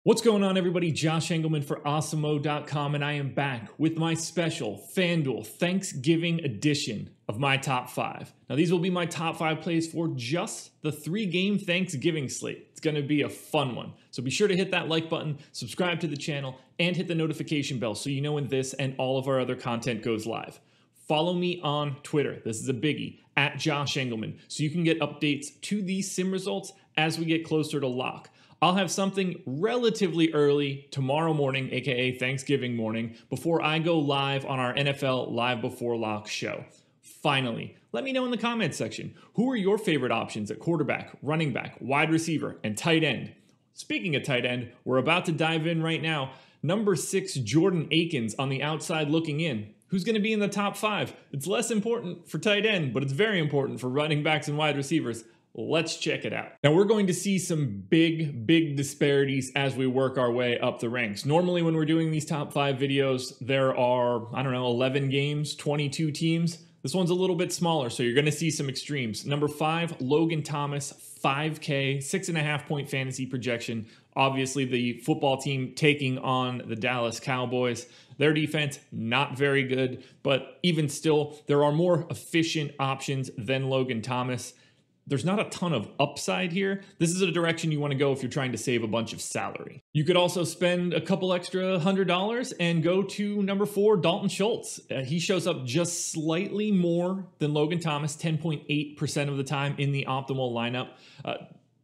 What's going on, everybody? Josh Engleman for Awesemo.com, and I am back with my special FanDuel Thanksgiving edition of my top 5. Now, these will be my top 5 plays for just the 3-game Thanksgiving slate. It's going to be a fun one. So be sure to hit that like button, subscribe to the channel, and hit the notification bell so you know when this and all of our other content goes live. Follow me on Twitter. This is a biggie, at Josh Engleman, so you can get updates to these sim results as we get closer to lock. I'll have something relatively early tomorrow morning, aka Thanksgiving morning, before I go live on our NFL Live Before Lock show. Finally, let me know in the comments section, who are your favorite options at quarterback, running back, wide receiver, and tight end? Speaking of tight end, we're about to dive in right now. Number 6, Jordan Akins on the outside looking in. Who's going to be in the top 5? It's less important for tight end, but it's very important for running backs and wide receivers. Let's check it out. Now, we're going to see some big disparities as we work our way up the ranks. Normally, when we're doing these top 5 videos, there are, 11 games, 22 teams. This one's a little bit smaller, so you're going to see some extremes. Number 5, Logan Thomas, 5K, 6.5 point fantasy projection. Obviously, the football team taking on the Dallas Cowboys. Their defense, not very good, but even still, there are more efficient options than Logan Thomas. There's not a ton of upside here. This is a direction you want to go if you're trying to save a bunch of salary. You could also spend a couple extra $100 and go to number 4, Dalton Schultz. He shows up just slightly more than Logan Thomas, 10.8% of the time in the optimal lineup.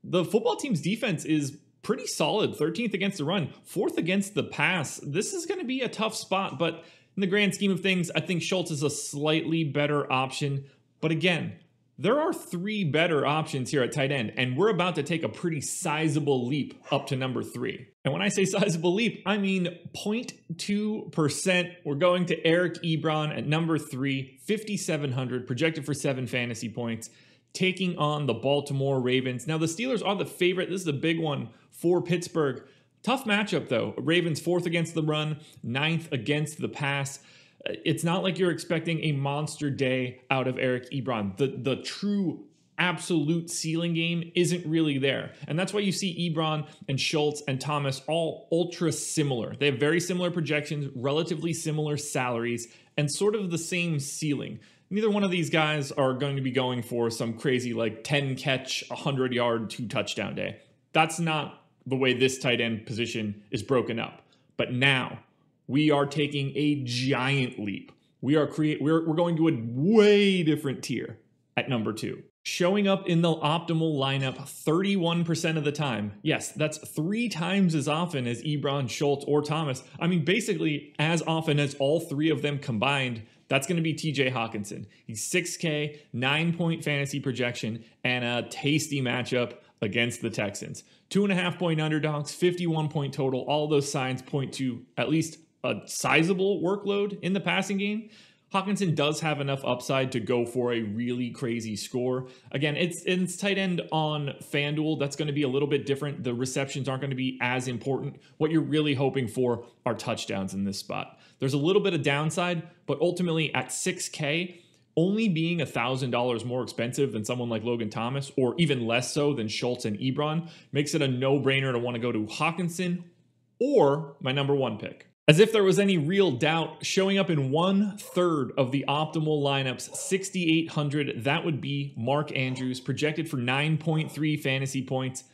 The football team's defense is pretty solid, 13th against the run, 4th against the pass. This is going to be a tough spot, but in the grand scheme of things, I think Schultz is a slightly better option. But again, there are 3 better options here at tight end, and we're about to take a pretty sizable leap up to number 3. And when I say sizable leap, I mean 0.2%. We're going to Eric Ebron at number 3, 5,700, projected for 7 fantasy points, taking on the Baltimore Ravens. Now, the Steelers are the favorite. This is a big one for Pittsburgh. Tough matchup, though. Ravens 4th against the run, 9th against the pass. It's not like you're expecting a monster day out of Eric Ebron. The true absolute ceiling game isn't really there. And that's why you see Ebron and Schultz and Thomas all ultra similar. They have very similar projections, relatively similar salaries, and sort of the same ceiling. Neither one of these guys are going to be going for some crazy like 10 catch, 100 yard, 2 touchdown day. That's not the way this tight end position is broken up. But now, we are taking a giant leap. We're going to a way different tier at number 2. Showing up in the optimal lineup 31% of the time. Yes, that's 3 times as often as Ebron, Schultz, or Thomas. I mean, basically as often as all 3 of them combined. That's going to be TJ Hawkinson. He's 6K, 9-point fantasy projection, and a tasty matchup against the Texans. 2.5 point underdogs, 51 point total. All those signs point to at least a sizable workload in the passing game. Hawkinson does have enough upside to go for a really crazy score. Again, it's tight end on FanDuel. That's going to be a little bit different. The receptions aren't going to be as important. What you're really hoping for are touchdowns in this spot. There's a little bit of downside, but ultimately at 6K, only being $1,000 more expensive than someone like Logan Thomas, or even less so than Schultz and Ebron, makes it a no-brainer to want to go to Hawkinson or my number 1 pick. As if there was any real doubt, showing up in 1/3 of the optimal lineups, 6,800, that would be Mark Andrews, projected for 9.3 fantasy points,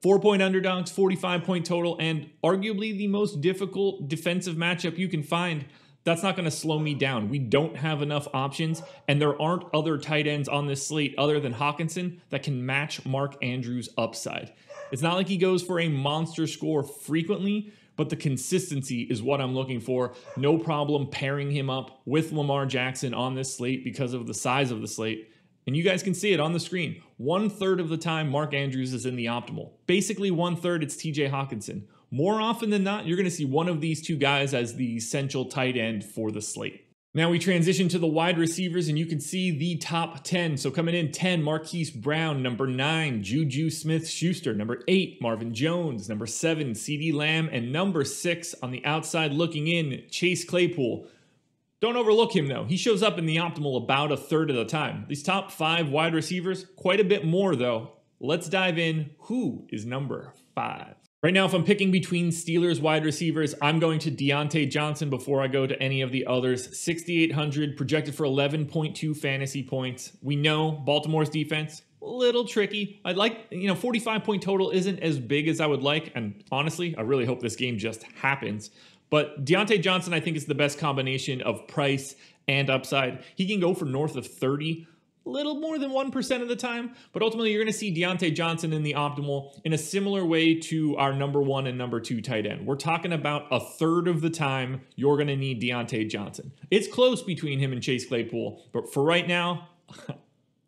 4-point underdogs, 45-point total, and arguably the most difficult defensive matchup you can find. That's not going to slow me down. We don't have enough options, and there aren't other tight ends on this slate other than Hawkinson that can match Mark Andrews' upside. It's not like he goes for a monster score frequently, but the consistency is what I'm looking for. No problem pairing him up with Lamar Jackson on this slate because of the size of the slate. And you guys can see it on the screen. 1/3 of the time, Mark Andrews is in the optimal. Basically 1/3, it's TJ Hawkinson. More often than not, you're going to see one of these 2 guys as the essential tight end for the slate. Now we transition to the wide receivers, and you can see the top 10. So coming in 10, Marquise Brown. Number 9, Juju Smith-Schuster. Number 8, Marvin Jones. Number 7, CeeDee Lamb. And number 6, on the outside looking in, Chase Claypool. Don't overlook him, though. He shows up in the optimal about 1/3 of the time. These top 5 wide receivers, quite a bit more, though. Let's dive in. Who is number 5? Right now, if I'm picking between Steelers wide receivers, I'm going to Deontay Johnson before I go to any of the others. 6,800, projected for 11.2 fantasy points. We know Baltimore's defense, a little tricky. I'd like, 45-point total isn't as big as I would like. And honestly, I really hope this game just happens. But Deontay Johnson, I think, is the best combination of price and upside. He can go for north of 30, a little more than 1% of the time, but ultimately you're going to see Deontay Johnson in the optimal in a similar way to our number 1 and number 2 tight end. We're talking about a third of the time you're going to need Deontay Johnson. It's close between him and Chase Claypool, but for right now,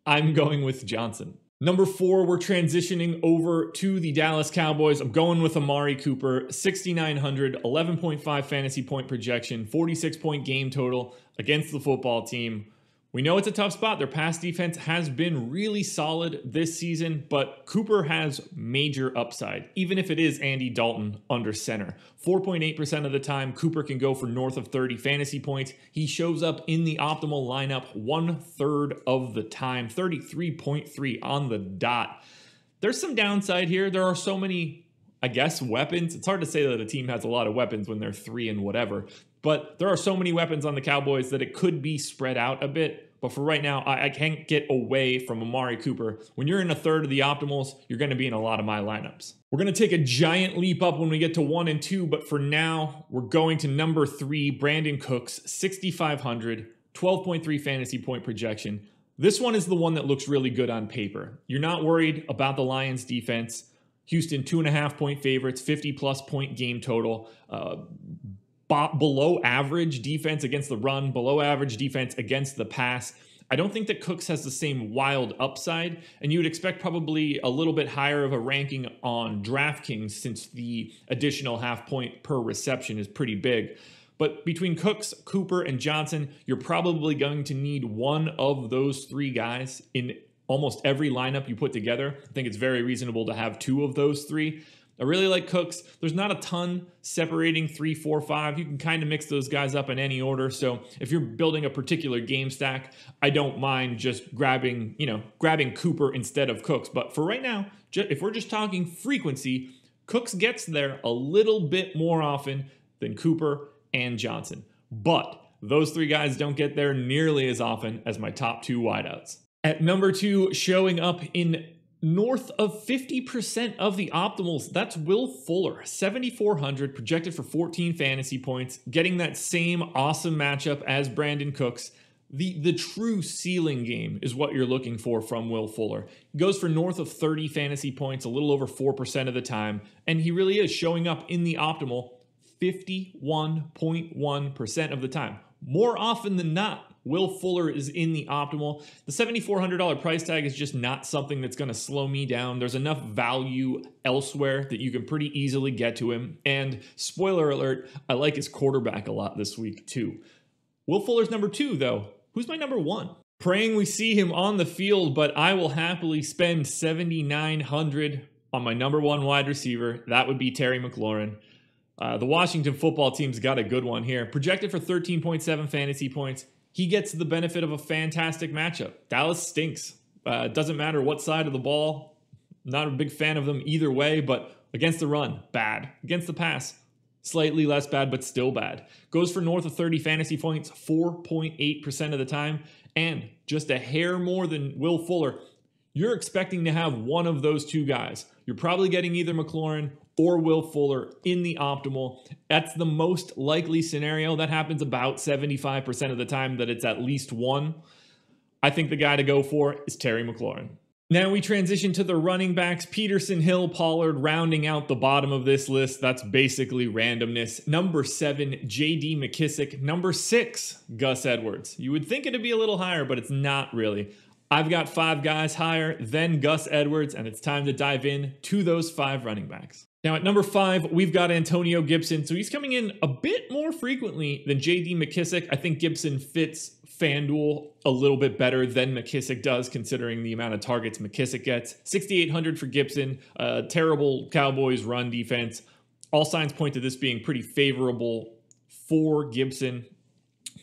I'm going with Johnson. Number 4, we're transitioning over to the Dallas Cowboys. I'm going with Amari Cooper, 6,900, 11.5 fantasy point projection, 46-point game total against the football team. We know it's a tough spot. Their pass defense has been really solid this season, but Cooper has major upside, even if it is Andy Dalton under center. 4.8% of the time, Cooper can go for north of 30 fantasy points. He shows up in the optimal lineup 1/3 of the time, 33.3 on the dot. There's some downside here. There are so many, weapons. It's hard to say that a team has a lot of weapons when they're 3 and whatever. But there are so many weapons on the Cowboys that it could be spread out a bit. But for right now, I can't get away from Amari Cooper. When you're in a third of the optimals, you're going to be in a lot of my lineups. We're going to take a giant leap up when we get to 1 and 2. But for now, we're going to number 3, Brandon Cooks, 6,500, 12.3 fantasy point projection. This one is the one that looks really good on paper. You're not worried about the Lions defense. Houston, 2.5-point favorites, 50-plus point game total. Below average defense against the run, below average defense against the pass. I don't think that Cooks has the same wild upside, and you would expect probably a little bit higher of a ranking on DraftKings since the additional half point per reception is pretty big. But between Cooks, Cooper, and Johnson, you're probably going to need one of those 3 guys in almost every lineup you put together. I think it's very reasonable to have 2 of those 3. I really like Cooks. There's not a ton separating 3, 4, 5. You can kind of mix those guys up in any order. So if you're building a particular game stack, I don't mind just grabbing Cooper instead of Cooks. But for right now, if we're just talking frequency, Cooks gets there a little bit more often than Cooper and Johnson. But those 3 guys don't get there nearly as often as my top 2 wideouts. At number 2, showing up in north of 50% of the optimals, that's Will Fuller, 7,400, projected for 14 fantasy points, getting that same awesome matchup as Brandon Cooks. The true ceiling game is what you're looking for from Will Fuller. He goes for north of 30 fantasy points, a little over 4% of the time, and he really is showing up in the optimal 51.1% of the time. More often than not, Will Fuller is in the optimal. The $7,400 price tag is just not something that's going to slow me down. There's enough value elsewhere that you can pretty easily get to him. And spoiler alert, I like his quarterback a lot this week too. Will Fuller's number 2 though. Who's my number 1? Praying we see him on the field, but I will happily spend $7,900 on my number 1 wide receiver. That would be Terry McLaurin. The Washington football team's got a good one here. Projected for 13.7 fantasy points. He gets the benefit of a fantastic matchup. Dallas stinks. Doesn't matter what side of the ball. Not a big fan of them either way, but against the run, bad. Against the pass, slightly less bad, but still bad. Goes for north of 30 fantasy points, 4.8% of the time, and just a hair more than Will Fuller. You're expecting to have one of those 2 guys. You're probably getting either McLaurin or Will Fuller in the optimal. That's the most likely scenario. That happens about 75% of the time that it's at least one. I think the guy to go for is Terry McLaurin. Now we transition to the running backs. Peterson, Hill, Pollard rounding out the bottom of this list. That's basically randomness. Number 7, J.D. McKissic. Number 6, Gus Edwards. You would think it'd be a little higher, but it's not really. I've got 5 guys higher than Gus Edwards, and it's time to dive in to those 5 running backs. Now at number 5, we've got Antonio Gibson. So he's coming in a bit more frequently than J.D. McKissic. I think Gibson fits FanDuel a little bit better than McKissic does, considering the amount of targets McKissic gets. 6,800 for Gibson. Terrible Cowboys run defense. All signs point to this being pretty favorable for Gibson.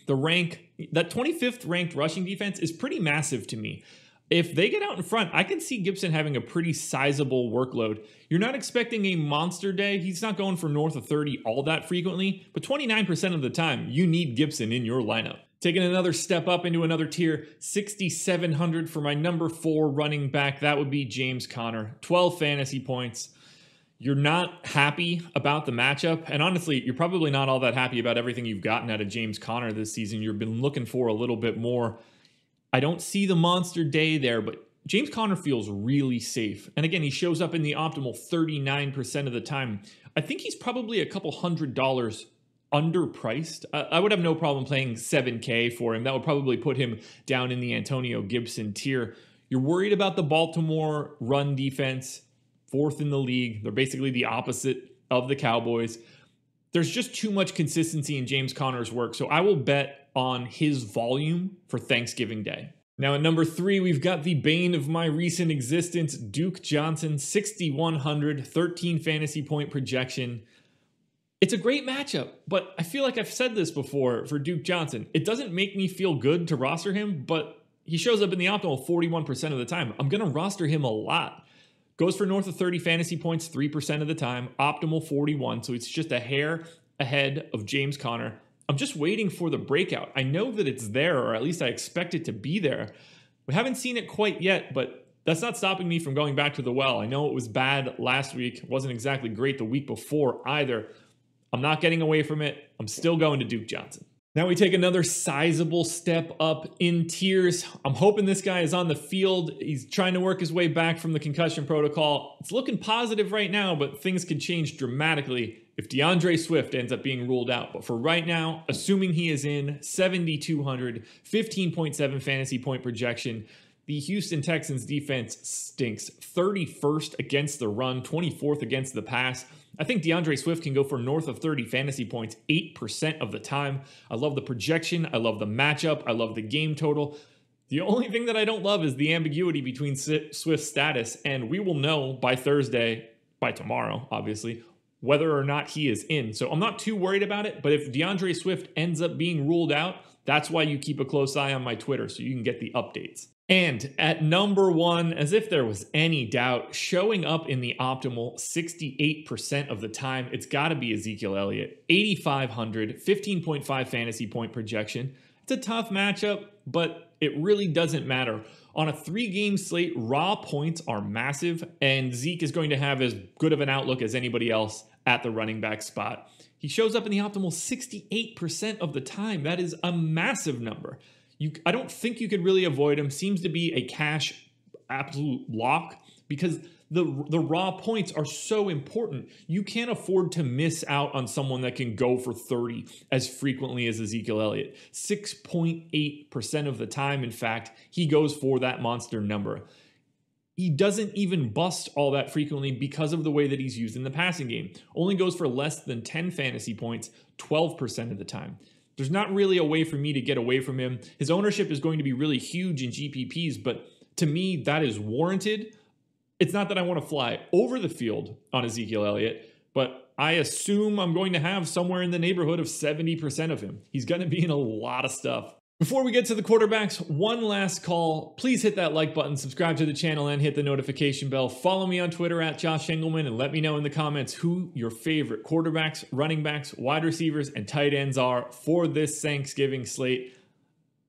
That 25th ranked rushing defense is pretty massive to me. if they get out in front, I can see Gibson having a pretty sizable workload. You're not expecting a monster day. He's not going for north of 30 all that frequently, but 29% of the time, you need Gibson in your lineup. Taking another step up into another tier, 6,700 for my number 4 running back. That would be James Conner, 12 fantasy points. You're not happy about the matchup, and honestly, you're probably not all that happy about everything you've gotten out of James Conner this season. You've been looking for a little bit more. I don't see the monster day there, but James Conner feels really safe. And again, he shows up in the optimal 39% of the time. I think he's probably a couple $100 underpriced. I would have no problem playing $7K for him. That would probably put him down in the Antonio Gibson tier. You're worried about the Baltimore run defense, 4th in the league. They're basically the opposite of the Cowboys. There's just too much consistency in James Conner's work, so I will bet on his volume for Thanksgiving Day. Now at number 3, we've got the bane of my recent existence, Duke Johnson, 6,100, 13 fantasy point projection. It's a great matchup, but I feel like I've said this before for Duke Johnson. It doesn't make me feel good to roster him, but he shows up in the optimal 41% of the time. I'm going to roster him a lot. Goes for north of 30 fantasy points 3% of the time, optimal 41, so it's just a hair ahead of James Conner. I'm just waiting for the breakout. I know that it's there, or at least I expect it to be there. We haven't seen it quite yet, but that's not stopping me from going back to the well. I know it was bad last week. It wasn't exactly great the week before either. I'm not getting away from it. I'm still going to Duke Johnson. Now we take another sizable step up in tiers. I'm hoping this guy is on the field. He's trying to work his way back from the concussion protocol. It's looking positive right now, but things could change dramatically if DeAndre Swift ends up being ruled out. But for right now, assuming he is in, 7,200, 15.7 fantasy point projection. The Houston Texans defense stinks. 31st against the run, 24th against the pass. I think DeAndre Swift can go for north of 30 fantasy points 8% of the time. I love the projection. I love the matchup. I love the game total. The only thing that I don't love is the ambiguity between Swift's status, and we will know by Thursday, by tomorrow, obviously, whether or not he is in. So I'm not too worried about it, but if DeAndre Swift ends up being ruled out, that's why you keep a close eye on my Twitter so you can get the updates. And at number 1, as if there was any doubt, showing up in the optimal 68% of the time, it's got to be Ezekiel Elliott. 8,500, 15.5 fantasy point projection. It's a tough matchup, but it really doesn't matter. On a 3-game slate, raw points are massive, and Zeke is going to have as good of an outlook as anybody else at the running back spot. He shows up in the optimal 68% of the time. That is a massive number. I don't think you could really avoid him. Seems to be a cash absolute lock because the raw points are so important. You can't afford to miss out on someone that can go for 30 as frequently as Ezekiel Elliott. 6.8% of the time, in fact, he goes for that monster number. He doesn't even bust all that frequently because of the way that he's used in the passing game. Only goes for less than 10 fantasy points 12% of the time. There's not really a way for me to get away from him. His ownership is going to be really huge in GPPs, but to me, that is warranted. It's not that I want to fly over the field on Ezekiel Elliott, but I assume I'm going to have somewhere in the neighborhood of 70% of him. He's going to be in a lot of stuff. Before we get to the quarterbacks, one last call. Please hit that like button, subscribe to the channel, and hit the notification bell. Follow me on Twitter at Josh Engleman, and let me know in the comments who your favorite quarterbacks, running backs, wide receivers, and tight ends are for this Thanksgiving slate.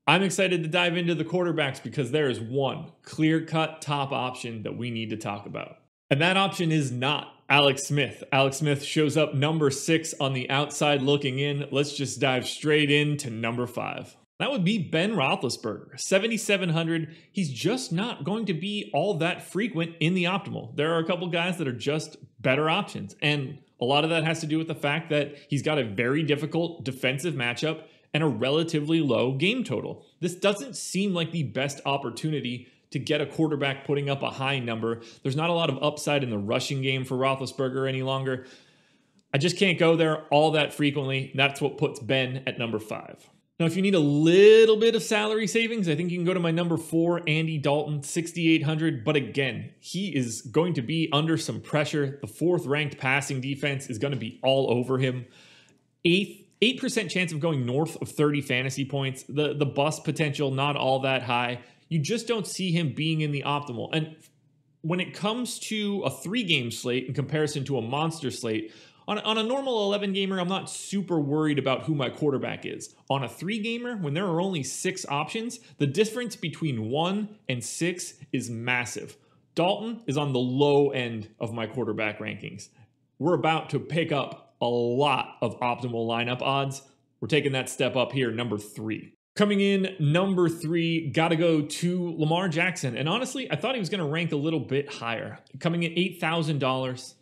I'm excited to dive into the quarterbacks because there is one clear-cut top option that we need to talk about. And that option is not Alex Smith. Alex Smith shows up number 6 on the outside looking in. Let's just dive straight into number 5. That would be Ben Roethlisberger, 7,700. He's just not going to be all that frequent in the optimal. There are a couple guys that are just better options. And a lot of that has to do with the fact that he's got a very difficult defensive matchup and a relatively low game total. This doesn't seem like the best opportunity to get a quarterback putting up a high number. There's not a lot of upside in the rushing game for Roethlisberger any longer. I just can't go there all that frequently. That's what puts Ben at number 5. Now, if you need a little bit of salary savings, I think you can go to my number 4, Andy Dalton, 6,800. But again, he is going to be under some pressure. The 4th ranked passing defense is going to be all over him. 8% chance of going north of 30 fantasy points. The bust potential, not all that high. you just don't see him being in the optimal. And when it comes to a 3-game slate in comparison to a monster slate, on a normal 11-gamer, I'm not super worried about who my quarterback is. On a 3-gamer, when there are only 6 options, the difference between 1 and 6 is massive. Dalton is on the low end of my quarterback rankings. We're about to pick up a lot of optimal lineup odds. We're taking that step up here, number 3. Coming in number 3, gotta go to Lamar Jackson. And honestly, I thought he was going to rank a little bit higher. Coming in $8,000.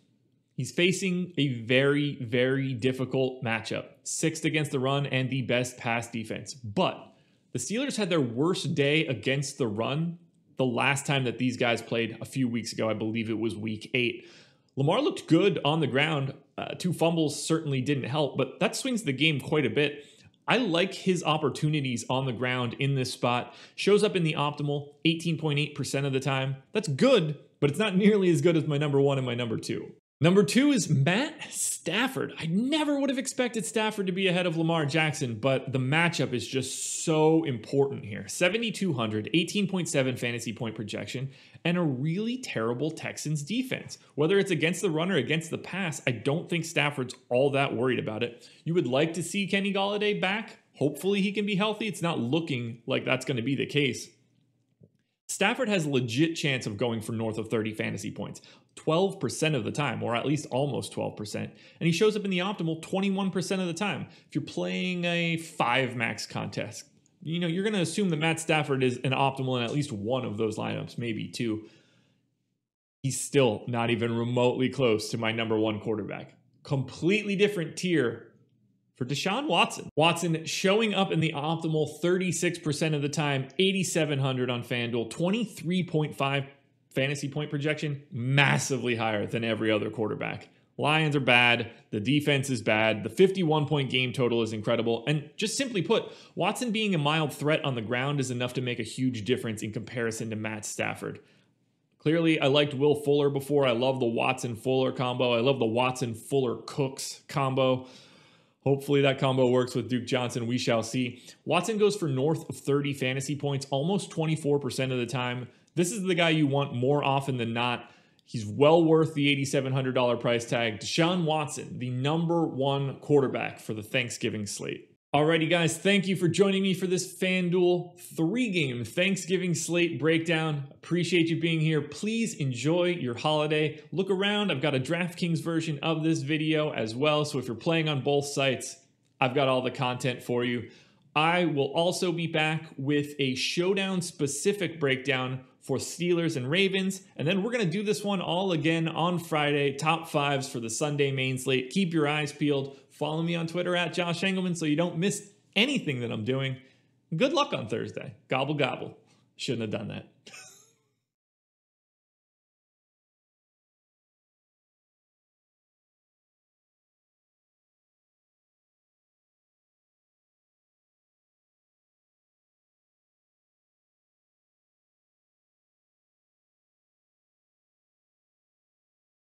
He's facing a very, very difficult matchup. 6th against the run and the best pass defense. But the Steelers had their worst day against the run the last time that these guys played a few weeks ago. I believe it was week 8. Lamar looked good on the ground. 2 fumbles certainly didn't help, but that swings the game quite a bit. I like his opportunities on the ground in this spot. Shows up in the optimal 18.8% of the time. That's good, but it's not nearly as good as my number 1 and my number 2. Number 2 is Matt Stafford. I never would have expected Stafford to be ahead of Lamar Jackson, but the matchup is just so important here. 7,200, 18.7 fantasy point projection, and a really terrible Texans defense. Whether it's against the run or against the pass, I don't think Stafford's all that worried about it. You would like to see Kenny Golladay back. Hopefully he can be healthy. It's not looking like that's going to be the case. Stafford has a legit chance of going for north of 30 fantasy points, 12% of the time, or at least almost 12%. And he shows up in the optimal 21% of the time. If you're playing a 5 max contest, you're going to assume that Matt Stafford is an optimal in at least one of those lineups, maybe 2. He's still not even remotely close to my number 1 quarterback. Completely different tier for Deshaun Watson. Watson showing up in the optimal 36% of the time, 8,700 on FanDuel, 23.5 fantasy point projection, massively higher than every other quarterback. Lions are bad. The defense is bad. The 51-point game total is incredible. And just simply put, Watson being a mild threat on the ground is enough to make a huge difference in comparison to Matt Stafford. Clearly, I liked Will Fuller before. I love the Watson-Fuller combo. I love the Watson-Fuller-Cooks combo. Hopefully that combo works with Duke Johnson. We shall see. Watson goes for north of 30 fantasy points, almost 24% of the time. This is the guy you want more often than not. He's well worth the $8,700 price tag. Deshaun Watson, the number 1 quarterback for the Thanksgiving slate. Alrighty, guys, thank you for joining me for this FanDuel 3-game Thanksgiving slate breakdown. Appreciate you being here. Please enjoy your holiday. Look around. I've got a DraftKings version of this video as well. So if you're playing on both sites, I've got all the content for you. I will also be back with a showdown-specific breakdown for Steelers and Ravens. And then we're going to do this one all again on Friday. Top 5s for the Sunday main slate. Keep your eyes peeled. Follow me on Twitter at Josh Engleman so you don't miss anything that I'm doing. Good luck on Thursday. Gobble, gobble. Shouldn't have done that.